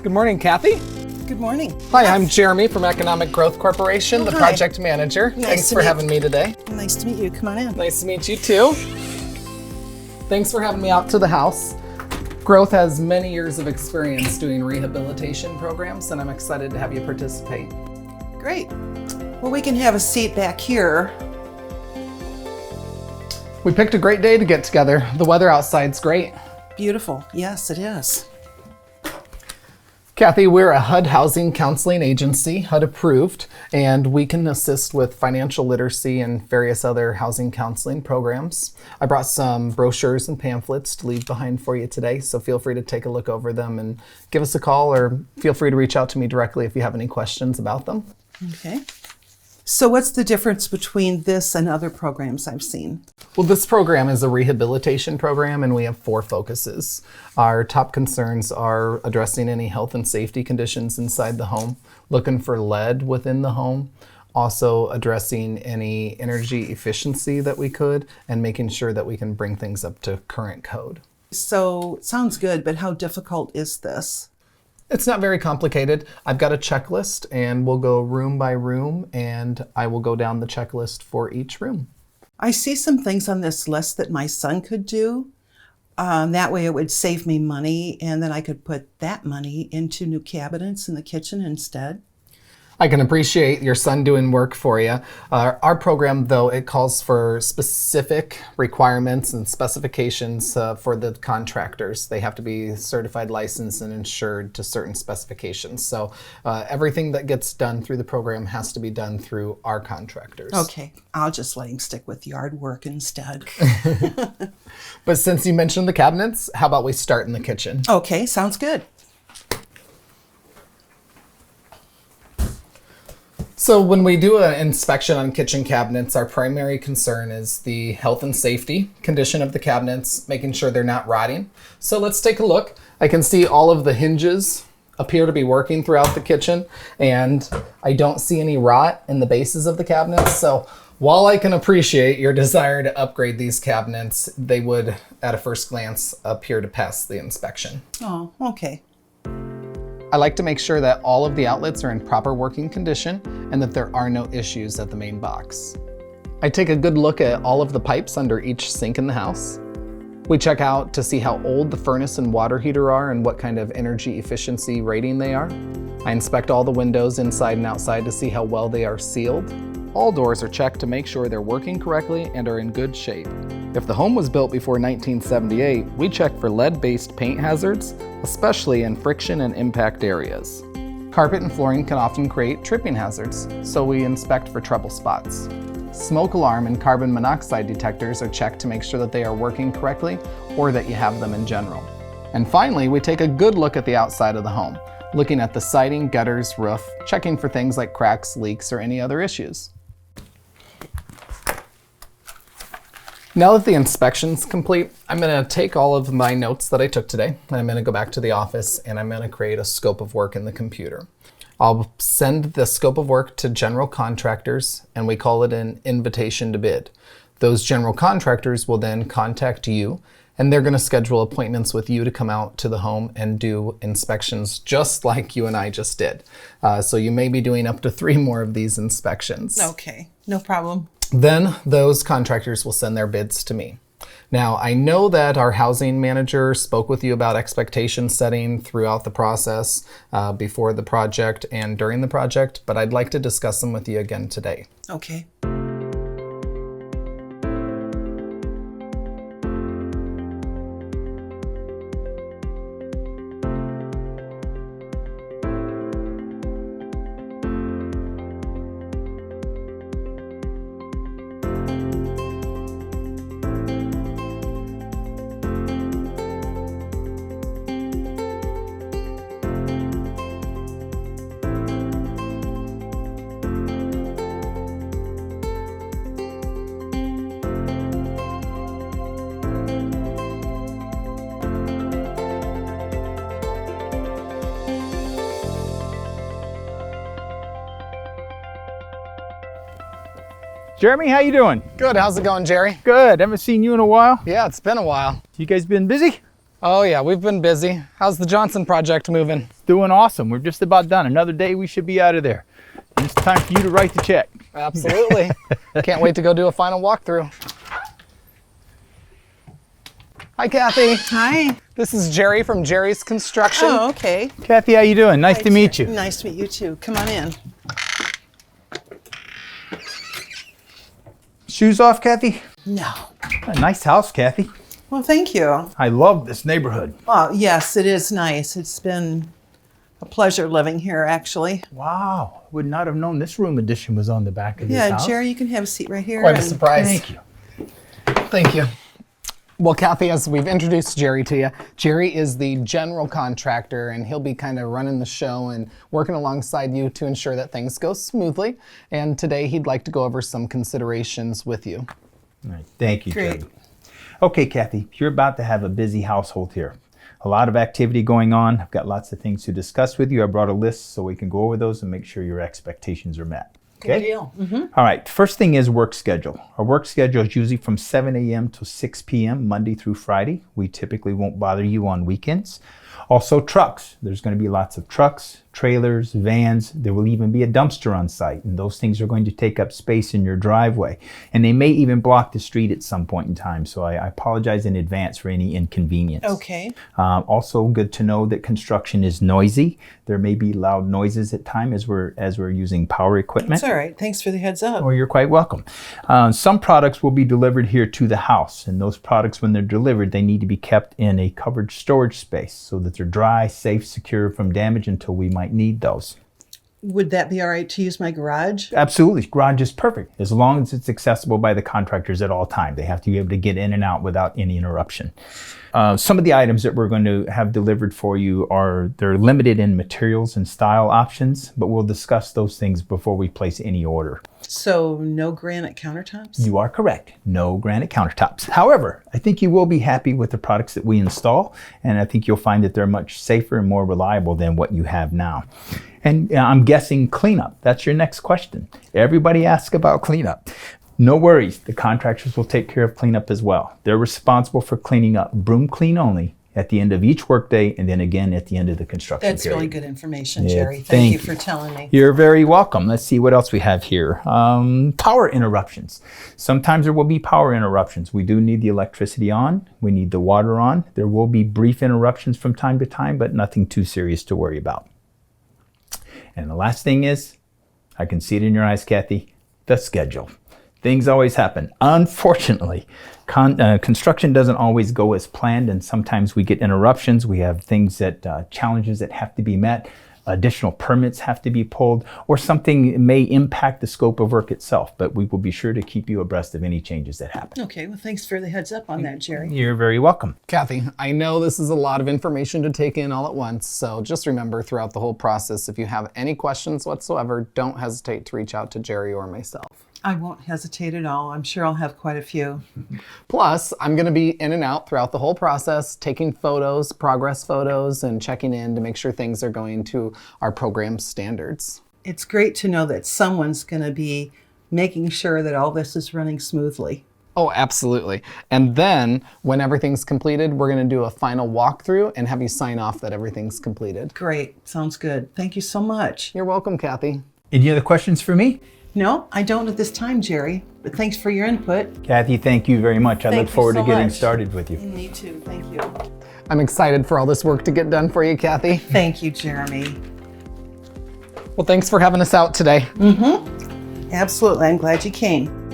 Good morning, Kathy. Good morning. Hi, I'm Jeremy from Economic Growth Corporation, the hi. project manager. Thanks for having me today. Nice to meet you. Come on in. Nice to meet you too. Thanks for having me out to the house. Growth has many years of experience doing rehabilitation programs, and I'm excited to have you participate. Great. Well, we can have a seat back here. We picked a great day to get together. The weather outside's great. Beautiful. Yes, it is. Kathy, we're a HUD housing counseling agency, HUD approved, and we can assist with financial literacy and various other housing counseling programs. I brought some brochures and pamphlets to leave behind for you today, so feel free to take a look over them and give us a call, or feel free to reach out to me directly if you have any questions about them. Okay. So what's the difference between this and other programs I've seen? Well, this program is a rehabilitation program, and we have 4 focuses. Our top concerns are addressing any health and safety conditions inside the home, looking for lead within the home, also addressing any energy efficiency that we could, and making sure that we can bring things up to current code. So it sounds good, but how difficult is this? It's not very complicated. I've got a checklist, and we'll go room by room, and I will go down the checklist for each room. I see some things on this list that my son could do. That way it would save me money, and then I could put that money into new cabinets in the kitchen instead. I can appreciate your son doing work for you. Our program, though, it calls for specific requirements and specifications for the contractors. They have to be certified, licensed, and insured to certain specifications. So everything that gets done through the program has to be done through our contractors. Okay, I'll just let him stick with yard work instead. But since you mentioned the cabinets, how about we start in the kitchen? Okay, sounds good. So when we do an inspection on kitchen cabinets, our primary concern is the health and safety condition of the cabinets, making sure they're not rotting. So let's take a look. I can see all of the hinges appear to be working throughout the kitchen, and I don't see any rot in the bases of the cabinets. So while I can appreciate your desire to upgrade these cabinets, they would, at a first glance, appear to pass the inspection. Oh, okay. I like to make sure that all of the outlets are in proper working condition and that there are no issues at the main box. I take a good look at all of the pipes under each sink in the house. We check out to see how old the furnace and water heater are and what kind of energy efficiency rating they are. I inspect all the windows inside and outside to see how well they are sealed. All doors are checked to make sure they're working correctly and are in good shape. If the home was built before 1978, we check for lead-based paint hazards, especially in friction and impact areas. Carpet and flooring can often create tripping hazards, so we inspect for trouble spots. Smoke alarm and carbon monoxide detectors are checked to make sure that they are working correctly or that you have them in general. And finally, we take a good look at the outside of the home, looking at the siding, gutters, roof, checking for things like cracks, leaks, or any other issues. Now that the inspection's complete, I'm going to take all of my notes that I took today, and I'm going to go back to the office, and I'm going to create a scope of work in the computer. I'll send the scope of work to general contractors, and we call it an invitation to bid. Those general contractors will then contact you, and they're going to schedule appointments with you to come out to the home and do inspections just like you and I just did. So you may be doing up to 3 more of these inspections. Okay, no problem. Then those contractors will send their bids to me. Now, I know that our housing manager spoke with you about expectation setting throughout the process, before the project and during the project, but I'd like to discuss them with you again today. Okay. Jeremy, how you doing? Good, how's it going, Jerry? Good, haven't seen you in a while. Yeah, it's been a while. You guys been busy? Oh yeah, we've been busy. How's the Johnson project moving? Doing awesome. We're just about done. Another day we should be out of there. And it's time for you to write the check. Absolutely. Can't wait to go do a final walkthrough. Hi, Kathy. Hi. This is Jerry from Jerry's Construction. Oh, okay. Kathy, how you doing? Nice to meet you. Nice to meet you too. Come on in. Shoes off, Kathy? No. A nice house, Kathy. Well, thank you. I love this neighborhood. Well, yes, it is nice. It's been a pleasure living here, actually. Wow. Would not have known this room addition was on the back of this Yeah, house. Jerry, you can have a seat right here. Quite a and- surprise. Thank you. Thank you. Well, Kathy, as we've introduced Jerry to you, Jerry is the general contractor, and he'll be kind of running the show and working alongside you to ensure that things go smoothly. And today he'd like to go over some considerations with you. All right. Thank you, Great. Jerry. Okay, Kathy, you're about to have a busy household here. A lot of activity going on. I've got lots of things to discuss with you. I brought a list so we can go over those and make sure your expectations are met. Good deal. All right, first thing is work schedule. Our work schedule is usually from 7 a.m. to 6 p.m. Monday through Friday. We typically won't bother you on weekends. Also trucks. There's going to be lots of trucks, trailers, vans. There will even be a dumpster on site, and those things are going to take up space in your driveway. And they may even block the street at some point in time, so I apologize in advance for any inconvenience. Okay. Also good to know that construction is noisy. There may be loud noises at times as we're using power equipment. That's all right. Thanks for the heads up. Oh, you're quite welcome. Some products will be delivered here to the house, and those products, when they're delivered, they need to be kept in a covered storage space so that they're dry, safe, secure from damage until we might need those. Would that be all right to use my garage? Absolutely. Garage is perfect as long as it's accessible by the contractors at all times. They have to be able to get in and out without any interruption. Some of the items that we're going to have delivered for you they're limited in materials and style options, but we'll discuss those things before we place any order. So no granite countertops? You are correct. No granite countertops. However, I think you will be happy with the products that we install, and I think you'll find that they're much safer and more reliable than what you have now. And I'm guessing cleanup. That's your next question. Everybody asks about cleanup. No worries. The contractors will take care of cleanup as well. They're responsible for cleaning up, broom clean only, at the end of each workday, and then again at the end of the construction That's period. really good information, Yeah, Jerry. thank Thank you you. for telling me. You're very welcome. Let's see what else we have here. Power interruptions. Sometimes there will be power interruptions. We do need the electricity on. We need the water on. There will be brief interruptions from time to time, but nothing too serious to worry about. And the last thing is, I can see it in your eyes, Kathy, the schedule. Things always happen. Unfortunately, construction doesn't always go as planned, and sometimes we get interruptions. We have things challenges that have to be met. Additional permits have to be pulled, or something may impact the scope of work itself, but we will be sure to keep you abreast of any changes that happen. Okay, well, thanks for the heads up on that, Jerry. You're very welcome. Kathy, I know this is a lot of information to take in all at once, so just remember throughout the whole process, if you have any questions whatsoever, don't hesitate to reach out to Jerry or myself. I won't hesitate at all. I'm sure I'll have quite a few. Plus, I'm going to be in and out throughout the whole process, taking photos, progress photos, and checking in to make sure things are going to our program standards. It's great to know that someone's going to be making sure that all this is running smoothly. Oh, absolutely. And then when everything's completed, we're going to do a final walkthrough and have you sign off that everything's completed. Great. Sounds good. Thank you so much. You're welcome, Kathy. Any other questions for me? No, I don't at this time, Jerry, but thanks for your input. Kathy, thank you very much. I Thank look you forward so to getting much. started with you. Me too. Thank you. I'm excited for all this work to get done for you, Kathy. Thank you, Jeremy. Well, thanks for having us out today. Absolutely. I'm glad you came.